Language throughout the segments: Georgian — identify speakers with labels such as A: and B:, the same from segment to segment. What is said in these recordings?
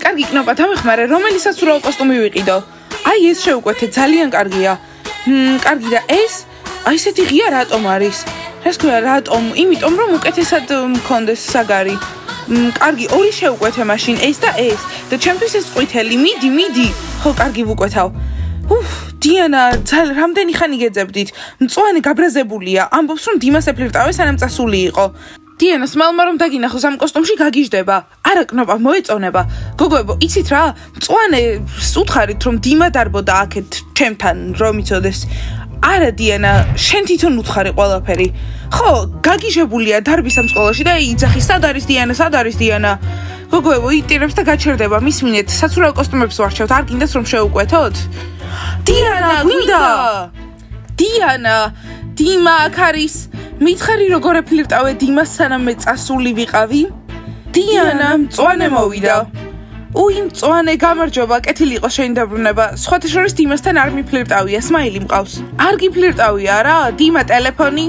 A: კარგი კნოპა დამეხმარე, რომელისაც ურავ კოსტუმი ვიყიდო. აი ეს შევკვეთე, ძალიან კარგია. კარგი და ეს აი ესეთი ღია რატომ არის? რას ქვია რატომ? იმიტომ რომ უკეთესად მქონდეს საგარი. კარგი, ორი შევკვეთე მაშინ, ეს და ეს. და ჩემთვის ეს ყვითელი, მიდი. ხო, კარგი ვუკვეთავ. დიანა, რამდენი ხანი გეძებდით? მწვანე გაბრაზებულია. ამბობს რომ დიმას ეფლირტავე სანამ წასული იყო. დიანას მალმა რომ დაგინახოს ამ კოსტუმში გაგიჟდება. არა კნოპა მოეწონება. გოგოებო, იცით რა? მწვანე უთხარით რომ დიმა დარბოდა აქეთ ჩემთან რომ იცოდეს. არა დიანა, შენ თვითონ უთხარი ყველაფერი. ხო, გაგიჟებულია დარბის ამ სკოლაში და იძახი, სად არის დიანა? გოგოებო, იტირებს და გაჩერდება, მისმინეთ, საცურაო კოსტუმებს ვარჩევთ, არ გინდათ რომ შევუკვეთოთ? დიანა, გვინდა? დიანა, დიმა აქ არის. მითხარი როგორ ეფლირტავე დიმას სანამ მე წასული ვიყავი? დიანა, მწვანე მოვიდა. მწვანე, გამარჯობა, კეთილი იყო შენი დაბრუნება. სხვათა შორის დიმასთან არ მიფლირტავია, სმაილი მყავს. არ გიფლირტავია რა, დიმა ტელეფონი?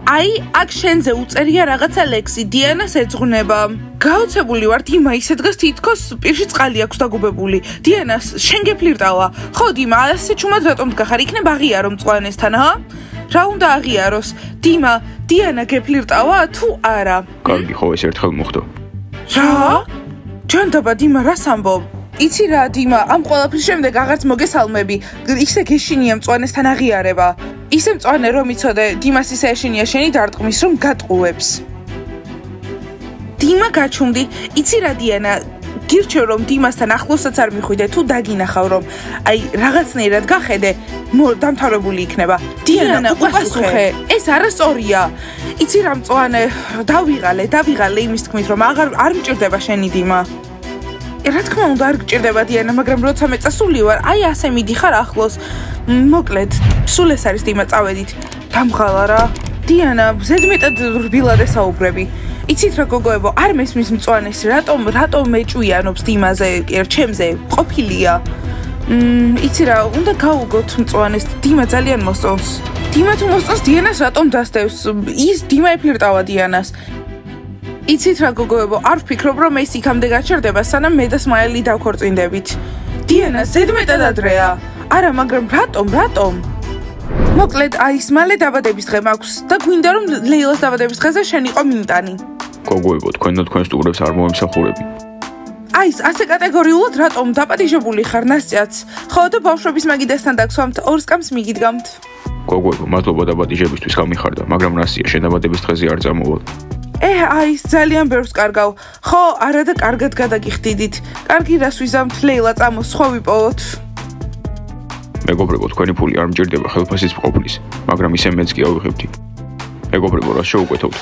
A: აი, აქ შენზე უწერია რაღაცა ლექსი, დიანას ეძღვნება. გაოცებული ვარ, დიმა ისე დგას თითქოს პირში წყალი აქვს დაგუბებული. დიანას შენ გეფლირტავა. ხო, დიმა, ასე ჩუმად რატომ დგახარ? იქნებ აღიარო მწვანესთან, ჰა? რა უნდა აღიაროს? დიმა, დიანა გეფლირტავა თუ არა?
B: კარგი, ხო, ეს ერთხელ მოხდა.
A: რა? ჯანდაბა დიმა, რას ამბობ? იცი რა, დიმა, ამ ყველაფრის შემდეგ აღარც მოგესალმები. ისე გეშინია მწვანესთან აღიარება. ისე მწვანე რომ იცოდე, დიმას ისე ეშინია შენი დარტყმის რომ გატყუებს. დიმა გაჩუმდი, იცი რა დიანა, გირჩევ რომ დიმასთან ახლოსაც არ მიხვიდე თუ დაგინახავ რომ აი რაღაცნაირად გახედე, დამთავრებული იქნება. დიანა, უპასუხე, ეს არასწორია. იცი რა მწვანე, დავიღალე იმის თქმით რომ არ მჭირდება შენი დიმა. რა თქმა უნდა არ გჭირდება დიანა, მაგრამ როცა მე წასული ვარ, აი ასე მიდიხარ ახლოს. მოკლედ, სულ ეს არის დიმა, წავედით. დამღალა რა. დიანა, ზედმეტად რბილად ესაუბრები. იცით რა გოგოებო, არ მესმის მწვანეს, რატომ მეჭვიანობს დიმაზე, ჩემზე, ყოფილია. იცი რა, უნდა გავუგოთ მწვანეს, დიმა ძალიან მოსწონს. დიმა თუ მოსწონს, დიანას რატომ დასდევს? ის დიმა ეფლირტავა დიანას. იცით რა გოგოებო, არ ვფიქრობ რომ ეს იქამდე გაჩერდება, სანამ მე და სმაილი დავქორწინდებით. დიანა, ზედმეტად ადრეა. არა, მაგრამ რატომ? მოკლედ, აი ეს მალე დაბადების დღე მაქვს და გვინდა რომ ლეილას დაბადების დღეზე შენ იყო მინტანი.
B: გოგოებო, თქვენ და თქვენ სტუმრებს არ მომემსახურები.
A: აი ეს ასე კატეგორიულად რატომ დაპატიჟებული ხარ ნასწიაც? ხო და ბავშვების მაგიდასთან დაგსვამთ, ორ სკამს მიგიდგამთ.
B: გოგოებო, მადლობა დაბადიჟებისთვის გამიხარდა, მაგრამ ნასწია შენ დაბადების დღეზე არ წამოვალ.
A: აი ეს ძალიან ბევრს კარგავ. ხო, არა და კარგად გადაგიხდიდით. კარგი რას ვიზამთ, ლეილა წამოს, სხვა ვიპოვოთ.
B: მეგობრებო, თქვენი ფული არ მჭირდება ხელფასის მყოფლის, მაგრამ ისე მეც კი ავიღებდი. მეგობრებო, რას შევუკეთოთ?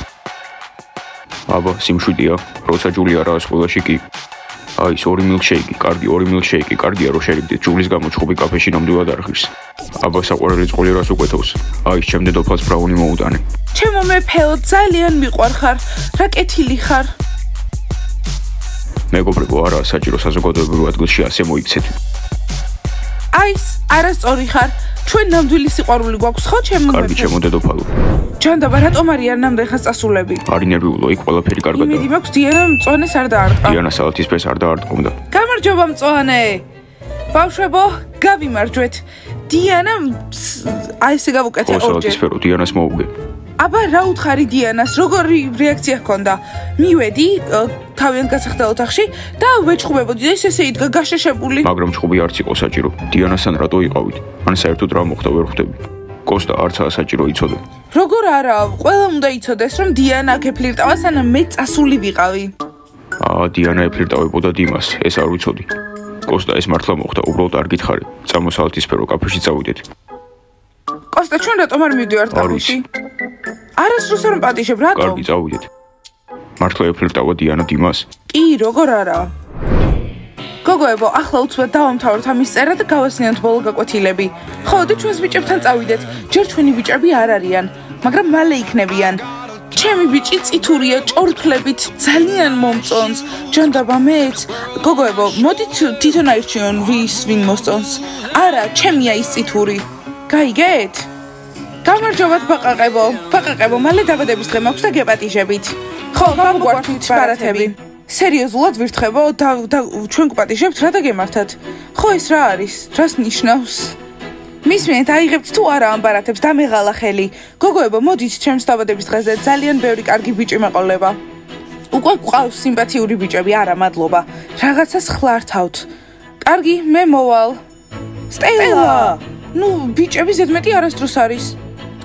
B: აბა, სიმშვიდეა, როცა ჯული არაა სკოლაში კი. აი, ეს 2 მილკშეიკი, კარგი 2 მილკშეიკი, კარგია რომ შერიგდეთ, ჯულის გამო ჩხუბი კაფეში ნამდვილად არ ღირს. აბა, საყვარელი წყალი რას უკეთავს? აი, ჩემ დედოფალს ბრაუნი მოუტანე.
A: ჩემო მეფეო, ძალიან მიყვარხარ, რა კეთილი ხარ.
B: მეგობრებო, არაა საჭირო საზოგადოებრივ ადგილში ასე მოიქცეთ.
A: არასწორი ხარ. ჩვენ ნამდვილი სიყვარული გვაქვს, ხო ჩემო მეფე?
B: კარგი, ჩემო დედოფალო.
A: ჯანდაბა, რატომ არიან ნამდვილად წასულები?
B: არ ინერვიულო, იქ ყველაფერი კარგადაა.
A: იმედი მაქვს, დიანა მწვანეს არ დაარტყა.
B: დიანა სალათისფერს არ დაარტყმდა.
A: გამარჯობა მწვანე. ბავშვებო, გავიმარჯვეთ. დიანა აი ესე გავუკეთე
B: ორჯერ. სალათისფერო დიანას მოუგე.
A: აბა რა უთხარი დიანას, როგორი რეაქცია ჰქონდა? მივედი თავიანთ გასახდელ ოთახში და ვეჩხუბებოდი და ესე იდგა გაშეშებული.
B: მაგრამ ჩხუბი არც იყო საჭირო. დიანასთან რატო იყავით? ან საერთოდ რა მოხდა ვერ ხვდები. კოსტა არცაა საჭირო იცოდე.
A: როგორ არა, ყველა უნდა იცოდეს რომ დიანა გეფლირტავა სანამ მე წასული ვიყავი.
B: დიანა ეფლირტავებოდა დიმას, ეს არ ვიცოდი. კოსტა ეს მართლა მოხდა, უბრალოდ არ გითხარი. წამო სალათისფერო კაფეში წავიდეთ.
A: კოსტა, ჩვენ რატომ არ მივდივართ კაფეში? არასდროს არ მპატიჟებ, რატომ?
B: კარგი, წავიდეთ. მართლა ეფლირტავა დიანა დიმას?
A: კი, როგორ არა. გოგოებო, ახლა უცბად დავამთავროთ ამის წერა და გავასწინოთ ბოლო გაკვეთილები. ხო, და ჩვენს ბიჭებთან წავიდეთ. ჯერ ჩვენი ბიჭები არ არიან, მაგრამ მალე იქნებიან. ჩემი ბიჭი წითურია, ჭორფლებით, ძალიან მომწონს. ჯანდაბა მეც. გოგოებო, მოდით თვითონ აირჩიონ ვინ მოსწონს. არა, ჩემია ის წითური. გაიგეთ? გამარჯობათ ბაყაყებო, მალე დაბადების დღე მაქვს და გეპატიჟებით. ხო, გამგვართვით ბარათები. სერიოზულად ვირთხებო და ჩვენ გვპატიჟებთ რა დაგემართათ? ხო ეს რა არის? რას ნიშნავს? მისმენთ აიღებთ თუ არა ამ ბარათებს დამეღალა ხელი. გოგოებო, მოდით ჩემს დაბადების დღეზე ძალიან ბევრი კარგი ბიჭი მეყოლება. უკვე გვყავს სიმპათიური ბიჭები, არა მადლობა. რაღაცას ხლართავთ. კარგი, მე მოვალ. სტელა! ნუ ბიჭები ზედმეტი არასდროს არის.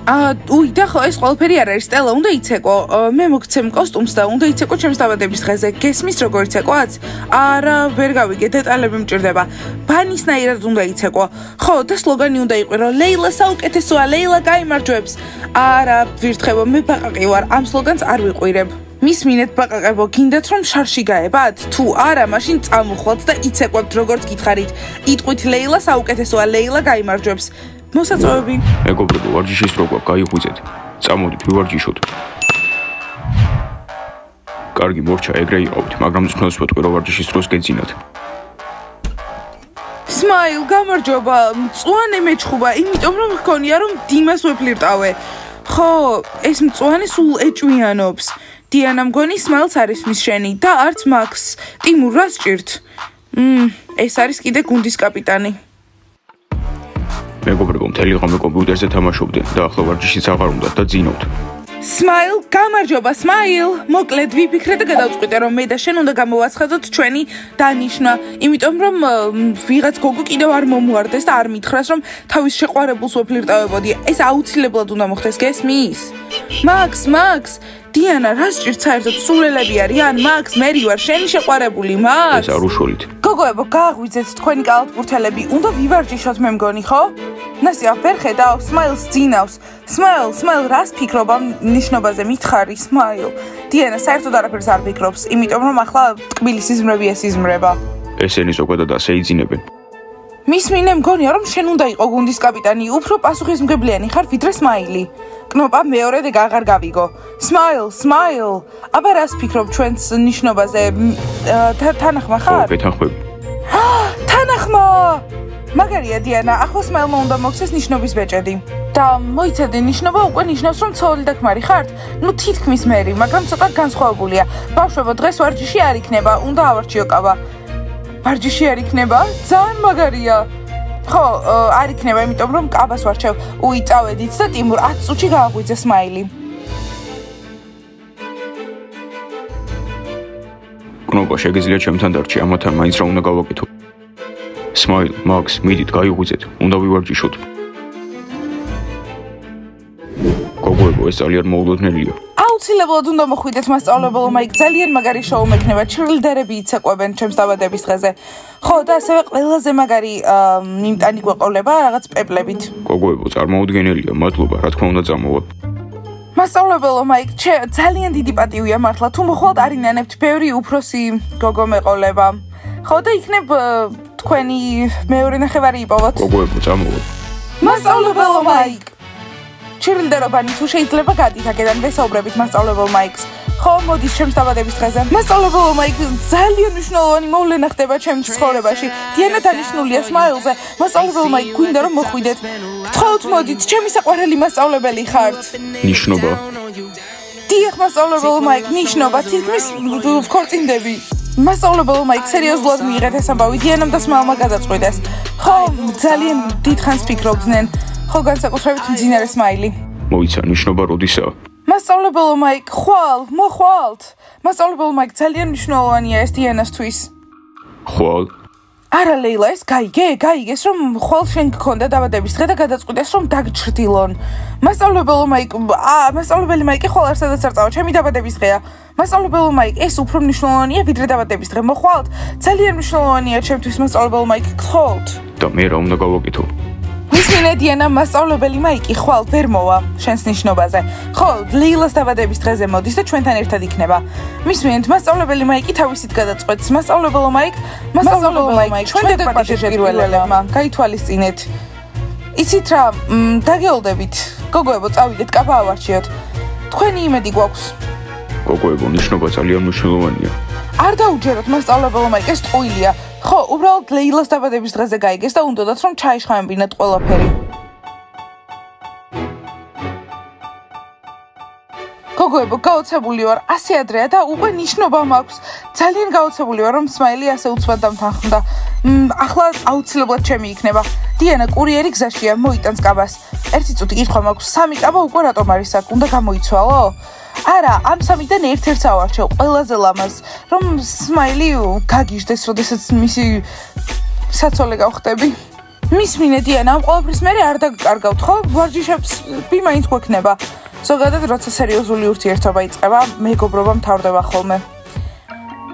A: უი და ხო ეს ყველაფერი არ არის სტელა, უნდა იცეკო. მე მოგცემ კოსტუმს და უნდა იცეკო ჩემს დაბადების დღეზე. გესმის როგორ იცეკოაც? არა, ვერ გავიგე, დეტალები მჭირდება. ბანისნაირად უნდა იცეკო. ხო, და სლოგანი უნდა იყვირო: ლეილა საუკეთესოა, ლეილა გაიმარჯვებს. არა, ვირთხებო, მე ბაყაყი ვარ, ამ სლოგანს არ ვიყვირებ. მისმინეთ ბაყაყებო, გინდათ რომ შარში გაებათ? თუ არა, მაშინ წამოხვალთ და იცეკვებთ როგორც გითხარით. იტყვით ლეილა საუკეთესოა, ლეილა გაიმარჯვებს. მოსაწვევები.
B: მეგობრებო, ვარჯიშის დრო გვაქვს, გაიღვიძეთ. წამოდით, ვივარჯიშოთ. კარგი მორჩა, ეგრე იყავით, მაგრამ ძნელს ვეტყვი, რომ ვარჯიშის დროს გეძინათ.
A: სმაილ, გამარჯობა, მწვანე მეჩხუბა, იმიტომ რომ მგონია რომ დიმას ვეფლირტავე. ხო, ეს მწვანე სულ ეჭვიანობს. დიანა მგონი სმაილს არის მის შენი და არც მაქს. ტიმურ, რა სჭირთ? ეს არის კიდე გუნდის კაპიტანი.
B: მეგობრებო, მთელი ღამე კომპიუტერზე თამაშობდნენ და ახლა ვარჯიშიც აღარ უნდათ და ძინავთ.
A: სმაილ, გამარჯობა, სმაილ. მოკლედ ვიფიქრე და გადავწყვიტე რომ მე და შენ უნდა გამოვაცხადოთ ჩვენი დანიშნა, იმიტომ რომ ვიღაც გოგო კიდევ არ მომუარდეს და არ მითხრას რომ თავის შეყვარებულს ვეფლირტავებოდი. ეს აუცილებლად უნდა მოხდეს, გესმის? მაქს, დიანა, რა სჭირთ საერთოდ სულელები არიან? მაქს, მერი ვარ, შენი შეყვარებული, მაქს.
B: ეს არ უშველით.
A: გოგოებო, გააღვიძეთ თქვენი კალათბურთელები, უნდა ვივარჯიშოთ მე მგონი, ხო? ნასია, ვერ ხედავ, სმაილს ძინავს. სმაილ, რას ფიქრობ ამ ნიშნობაზე? მითხარი, სმაილ. დიანა, საერთოდ არაფერს არ ფიქრობს, იმიტომ რომ ახლა ტკბილის სიზმრები ესიზმრება.
B: ესენი ზოგადად ასე იძინებენ.
A: მისმინე მგონია რომ შენ უნდა იყო გუნდის კაპიტანი, უფრო პასუხისმგებლიანი ხარ ვიდრე სმაილი. კნოპა მეორე დეგ აღარ გავიგო. სმაილ, აბა რას ფიქრობ ჩვენს ნიშნობაზე? თანახმა ხარ?
B: ხო, გეთანხმები.
A: თანახმა! მაგარია დიანა, ახლა სმაილმა უნდა მოხდეს ნიშნობის ბეჭედი. და მოიცადე, ნიშნობა უკვე ნიშნავს რომ ცოლი და ქმარი ხართ? ნუ თითქმის მერი, მაგრამ ცოტა განსხვავებულია. ბავშვებო, დღეს ვარჯიში არ იქნება, უნდა ავარჩიო კავა. ვარჯიში არ იქნება? ძალიან მაგარია. ხო, არ იქნება, იმიტომ რომ კაბას ვარჩევ. უი, წავედით და ტიმურ 10 წუთში გააღვიძე სმაილი.
B: კნოპა, შეგიძლია ჩემთან დარჩი, ამათან მაინც რა უნდა გავაკეთო. სმაილ, მაქს, მიდით, გაიღვიძეთ, უნდა ვივარჯიშოთ. გოგოებო, ეს ძალიან მოულოდნელია.
A: აუცილებლად უნდა მოხვიდეთ მასწავლებელო მაიკ, ძალიან მაგარი შოუ მექნება, ჩრილდერები იცეკვებენ ჩემს დაბადების დღეზე. ხო, და ასევე ყველაზე მაგარი მიმტანი გვეყოლება რაღაც პეპლებით.
B: გოგოებო, წარმოუდგენელია, მადლობა, რა თქმა უნდა წამოვალ.
A: მასწავლებელო მაიკ, ძალიან დიდი პატივია მართლა, თუ მოხვალთ არ ინანებთ, ბევრი უფროსი გოგო მეყოლება. ხო, და იქნებ თქვენი მეორე ნახევარი იპოვოთ.
B: გოგოებო, წამოვალ.
A: მასწავლებელო მაიკ. ჩრილდერობანი თუ შეიძლება გადით აქედან ვესაუბრებით მასწავლებელ მაიკს. ხო, მოდის ჩემს დაბადების დღეზე. მასწავლებელო მაიკ, ძალიან მნიშვნელოვანი მოვლენა ხდება ჩემს ცხოვრებაში. დიანა დანიშნულია სმაილზე. მასწავლებელო მაიკ, გვინდა რომ მოხვიდეთ. გთხოვთ, მოდით, ჩემი საყვარელი მასწავლებელი ხართ.
B: ნიშნობა.
A: დიახ, მასწავლებელო მაიკ, ნიშნობა, თითქმის ვქორწინდები. მასწავლებელო მაიკ, სერიოზულად მიიღეთ ეს ამბავი, დიანამ და სმაილმა გადაწყვიტეს. ხო, ძალიან დიდხანს ფიქრობდნენ. ხო, განსაკუთრებით მძინარე სმაილი.
B: მოიცა, ნიშნობა როდისაა?
A: მასწავლებელო მაიკ, მოხვალთ. მასწავლებელო მაიკ, ძალიან მნიშვნელოვანია ეს დიანასთვის.
B: ხვალ?
A: არა ლეილა, ეს გაიგეს რომ ხვალ შენ გქონდა დაბადების დღე და გადაწყვიტეს რომ დაგჩრდილონ. მასწავლებელი მაიკი ხვალ არცადაც არ წავა, ჩემი დაბადების დღეა. მასწავლებელო მაიკ, ეს უფრო მნიშვნელოვანია ვიდრე დაბადების დღე. მოხვალთ? ძალიან მნიშვნელოვანია ჩემთვის მასწავლებელო მაიკ, გთხოვთ.
B: და მე რა უნდა გავაკეთო?
A: მისმინე დიანა, მასწავლებელი მაიკი ხვალ ვერ მოვა შენს ნიშნობაზე. ხო, ლეილას დაბადების დღეზე მოდის და ჩვენთან ერთად იქნება. მისმინეთ, მასწავლებელი მაიკი თავისით გადაწყვეტს. მასწავლებელო მაიკ, ჩვენ დაგპატიჟეთ პირველებმა. გაითვალისწინეთ. იცით რა, დაგეოლდებით. გოგოებო, წავიდეთ, კაბა ავარჩიოთ. თქვენი იმედი გვაქვს.
B: გოგოებო, ნიშნობა ძალიან მნიშვნელოვანია.
A: არ დაუჯეროთ მასწავლებელო მაიკ, ეს ტყუილია. ხო, უბრალოდ ლეილას დაბადების დღეზე გაიგეს და უნდათ რომ ჩაიშხამებინათ ყველაფერი. გოგოებო, გაოცებული ვარ, ასე ადრეა და უკვე ნიშნობა მაქვს. ძალიან გაოცებული ვარ, რომ სმაილი ასე უცბად დამთანხმდა. ახლა აუცილებლად ჩემი იქნება. დიანა, კურიერი გზაშია, მოიტანს კაბას. ერთი წუთი კითხვა მაქვს, 3 კაბა უკვე რატომ არის აქ? უნდა გამოიცვალო? არა, ამ 3-დან ერთ-ერთს ავარჩევ, ყველაზე ლამაზ, რომ სმაილი გაგიჟდეს, როდესაც მისი საცოლე გავხდები. მისმინე დიანა, ამ ყველაფრის მერე არ დაგკარგავთ, ხო? ვარჯიშებს მაინც გვექნება. ზოგადად, როცა სერიოზული ურთიერთობა იწყება, მეგობრობა მთავრდება ხოლმე.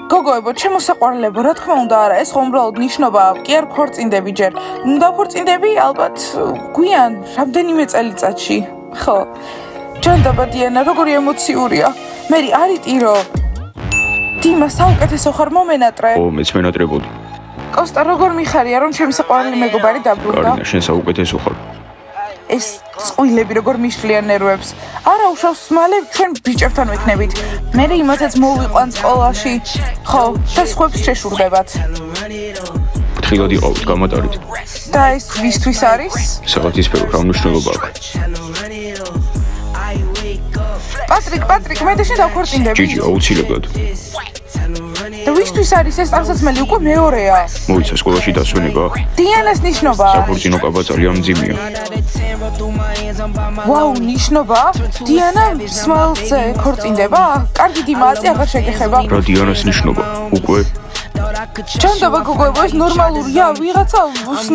A: გოგოებო, ჩემო საყვარლებო, რა თქმა უნდა არა, ეს ხომ უბრალოდ ნიშნობაა, კი არ ქორწინდები ჯერ. დავქორწინდები ალბათ გვიან, რამდენიმე წელიწადში. ხო. ჯანდაბა დიანა, როგორი ემოციურია. მერი არ იტირო. დიმა, საუკეთესო ხარ მომენატრე.
B: ო, მეც მენატრებოდი.
A: კოსტა, როგორ მიხარია, რომ ჩემი საყვარელი მეგობარი დაბრუნდა?
B: კარინა, შენ საუკეთესო ხარ.
A: ეს წყვილები როგორ მიშლიან ნერვებს. არა უშავს მალე ჩვენ ბიჭებთან ვიქნებით. მე იმათაც მოვიყვან სკოლაში. ხო, და სხვებს შეშურდებათ.
B: ფრთხილად იყავით, გამატარით.
A: და ეს ვისთვის არის?
B: საღათისფერო რა მნიშვნელობა აქვს?
A: პატრიკ, მე და შენ დავქორწინდები.
B: ჯიჯი, აუცილებლად.
A: და ვისთვის არის ეს ტანსაცმელი უკვე მეორეა?
B: მოიცა სკოლაში დასვენება.
A: დიანას ნიშნობა.
B: საქორწინო კაბა ძალიან მძიმეა.
A: ვაუ, ნიშნობა? დიანა სმაილზე ქორწინდება? კარგი დიმა, აწი აღარ შეგეხება.
B: რა დიანას ნიშნობა? უკვე
A: ჩანდაბა გოგოებო, ეს ნორმალურია, ვიღაცა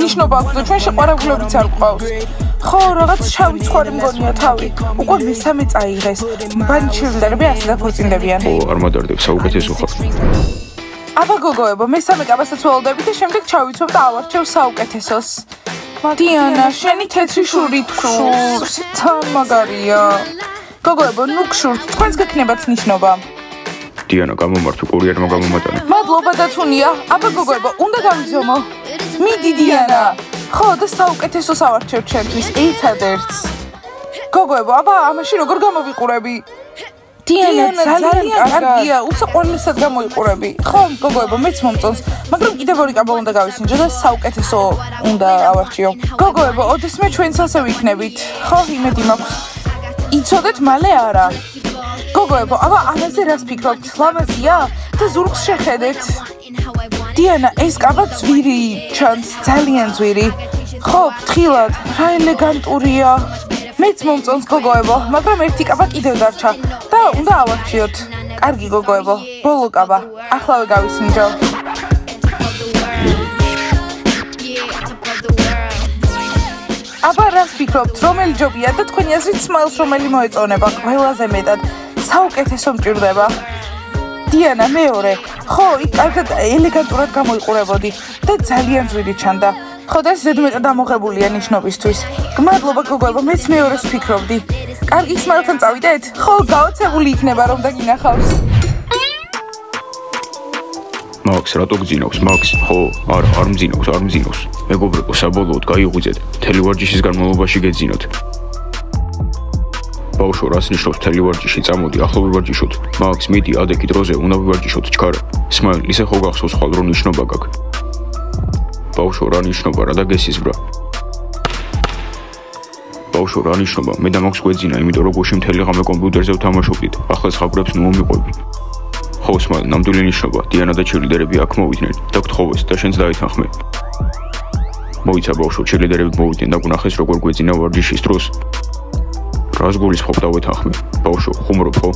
A: ნიშნობა აქვს და ჩვენ შეყვარებულებიც არ გვყავს. ხო, რაღაც შავი ცხარი მგონია თავი. უკვე მესამე წაიღეს. ბანჩილდერები ასე დაქორწინდებიან.
B: ო, არ მადარდებ, საუკეთესო ხარ.
A: აბა გოგოებო, მესამე კაბასაც ველოდები და შემდეგ ჩავიცვებ და ავარჩევ საუკეთესოს. დიანა, შენი თეთრი შური გშურს, თან მაგარია. გოგოებო, ნუ გშურთ, თქვენს გექნებათ ნიშნობა.
B: დიანა, გამომართო, კურიერმა გამომატანა.
A: მადლობა დათუნია. აბა გოგოებო, უნდა გავიზომო. მიდი დიანა. ხო, და საუკეთესოს ავარჩევ ჩემთვის, ერთადერთს. გოგოებო, აბა ამაში როგორ გამოვიყურები? დიანა, ძალიან კარგია, უსაყვარლესად გამოიყურები. ხო, გოგოებო, მეც მომწონს, მაგრამ კიდევ ორი კაბა უნდა გავისინჯო და საუკეთესო უნდა ავარჩიო. გოგოებო, ოდესმე ჩვენც ასე ვიქნებით. ხო, იმედი მაქვს. იცოდეთ მალე არა. გოგოებო, აბა ამაზე რას ფიქრობთ? ლამაზია და ზურგს შეხედეთ. დიანა, ეს კაბა ძვირი ჩანს, ძალიან ძვირი. ხო, ფრთხილად, რა ელეგანტურია. მეც მომწონს გოგოებო, მაგრამ ერთი კაბა კიდევ დარჩა და უნდა ავარჩიოთ. კარგი გოგოებო, ბოლო კაბა, ახლავე გავისინჯო. აბა რას ფიქრობთ, რომელი ჯობია და თქვენი აზრით სმაილს რომელი მოეწონება ყველაზე მეტად? საუკეთესო მჭირდება. დიანა, მეორე. ხო, იქ კარგად ელეგანტურად გამოიყურებოდი და ძალიან ძვირი ჩანდა. ხო, და ზედმეტად ამოღებულია ნიშნობისთვის. გმადლობა გოგოებო, მეც მეორეს ვფიქრობდი. კარგი სმაილთან წავიდეთ? ხო, გაოცებული იქნება რომ დაგინახავს.
B: მაქს, რატო გძინავს? მაქს, ხო, არ მძინავს. მეგობრებო, საბოლოოდ გაიღვიძეთ. მთელი ვარჯიშის განმავლობაში გეძინოთ. ბავშვო, რას ნიშნავს მთელი ვარჯიში? წამოდი, ახლა ვივარჯიშოთ. მაქს, მიდი, ადექი დროზე, უნდა ვივარჯიშოთ, ჩქარა. სმაილ, ისე ხო გახსოვს ხვალ, რომ ნიშნობა გაქვს. ბავშვო, რა ნიშნობა, რა დაგესიზბრა? ბავშვო, რა ნიშნობა? მე და მაქს გვეძინა, იმიტომ რომ გუშინ მთელი ღამე კომპიუტერზე ვთამაშობდით. ახლა ზღაპრებს ნუ მომიყვები. ხო, სმაილ, ნამდვილი ნიშნობა. დიანა და ჩერლიდერები აქ მოვიდნენ და გთხოვეს და შენც დაითანხმე. მოიცა ბავშვო, ჩერლიდერები მოვიდნენ და გუნახეს როგორ გვეძინა ვარჯიშის დროს. რას გულისხმობ დავეთანხმე? ბავშვო, ხუმრობ ხო?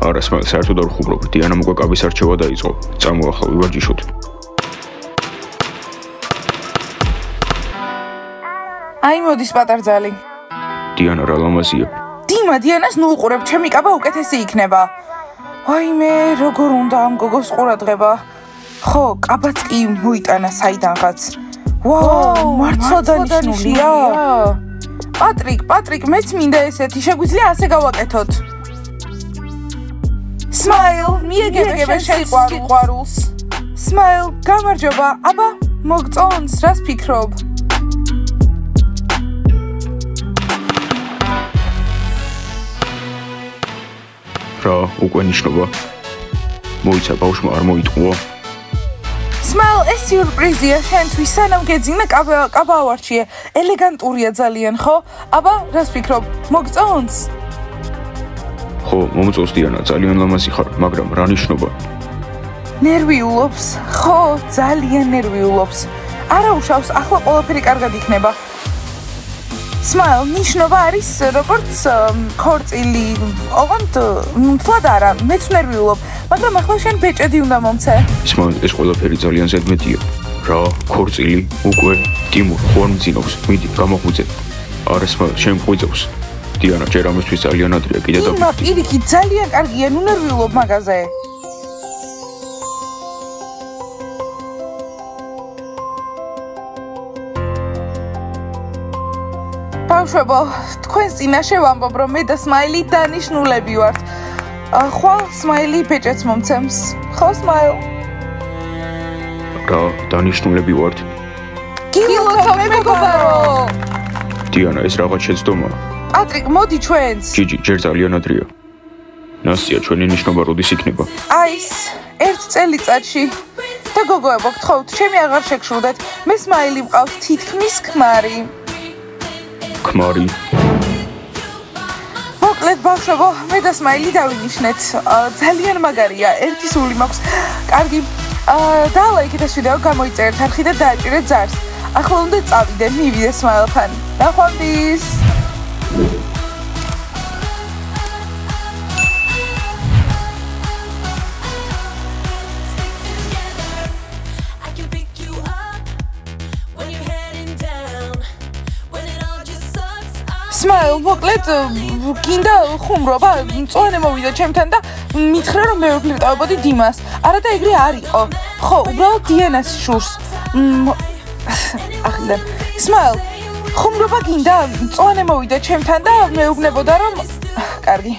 B: არა, სმაილ, საერთოდ არ ხუმრობ. დიანამ უკვე კაბის არჩევა დაიწყო. წამო ახლა ვივარჯიშოთ.
A: აი მოდის პატარძალი.
B: დიანა, რა ლამაზია.
A: დიმა, დიანას ნუ უყურებ, ჩემი კაბა უკეთესი იქნება. ვაიმე, როგორ უნდა ამ გოგოს ყურადღება. ხო, კაბაც კი მოიტანა საიდანღაც. ვაუ, მართლა დანიშნულია. პატრიკ, მეც მინდა ესეთი, შეგვიძლია ასე გავაკეთოთ. სმაილ, მიეგებე შენ სიყვარულს. სმაილ, გამარჯობა. აბა, მოგწონს, რას ფიქრობ?
B: რა, უკვე ნიშნობა? მოიცა ბავშვმა არ მოიტყუა?
A: სმაილ, ეს სიურპრიზია შენთვის, სანამ გეძინა კაბა ავარჩიე. ელეგანტურია ძალიან, ხო? აბა, რას ფიქრობ? მოგწონს?
B: ხო, მომწონს დიანა, ძალიან ლამაზი ხარ, მაგრამ რა ნიშნობა?
A: ნერვიულობს. ხო, ძალიან ნერვიულობს. არა უშავს, ახლა ყველაფერი კარგად იქნება. Smile, ნიშნობა არის როგორც ქორწილი. ოღონდ მთლად არა, მეც ნერვიულობ, მაგრამ ახლა შენ ბეჭედი უნდა მომცე.
B: Smile, ეს ყველაფერი ძალიან ზედმეტია. რა, ქორწილი, უკვე ტიმურ ხო არ მძინავს, მიდი, გამოღვიძე. არა, Smile, შენ მღვიძავს. დიანა, ჯერ ამისთვის ძალიან ადრეა, კიდე და
A: პირიქით, ძალიან კარგია, ნუ ნერვიულობ მაგაზე. ბავშვებო, თქვენს წინაშე ვამბობ, რომ მე და Smile დანიშნულები ვართ. ხვალ Smile ბეჭედს მომცემს. ხო, Smile?
B: რა, დანიშნულები ვართ?
A: გილოცავ მეგობარო.
B: დიანა, ეს რაღაც შეცდომაა.
A: პატრიკ, მოდი ჩვენც.
B: ჯიჯი, ჯერ ძალიან ადრეა. ნასტია, ჩვენი ნიშნობა როდის იქნება?
A: აის, ერთ წელიწადში. და გოგოებო, გთხოვთ, ჩემი აღარ შეგშურდეთ. მე Smile მყავს თითქმის ქმარი.
B: ქმარი.
A: მოკლედ ბავშვებო, მე და Smile დავინიშნეთ. ძალიან მაგარია, ერთი სული მაქვს. კარგი. დალაიქეთ ეს ვიდეო, გამოიწერეთ არხი და დააჭირეთ ზარს. ახლა უნდა წავიდე, მივიდე Smile-თან. ნახვამდის. Smile, მოკლედ გინდა ხუმრობა, მწვანე მოვიდა ჩემთან და მითხრა რომ მე ვფლირტ ავებოდი დიმას. არა და ეგრე არ იყო. ხო, უბრალოდ დიანას შურს. ახლა Smile, ხუმრობა გინდა, მწვანე მოვიდა ჩემთან და მე ვგნებოდა რომ კარგი.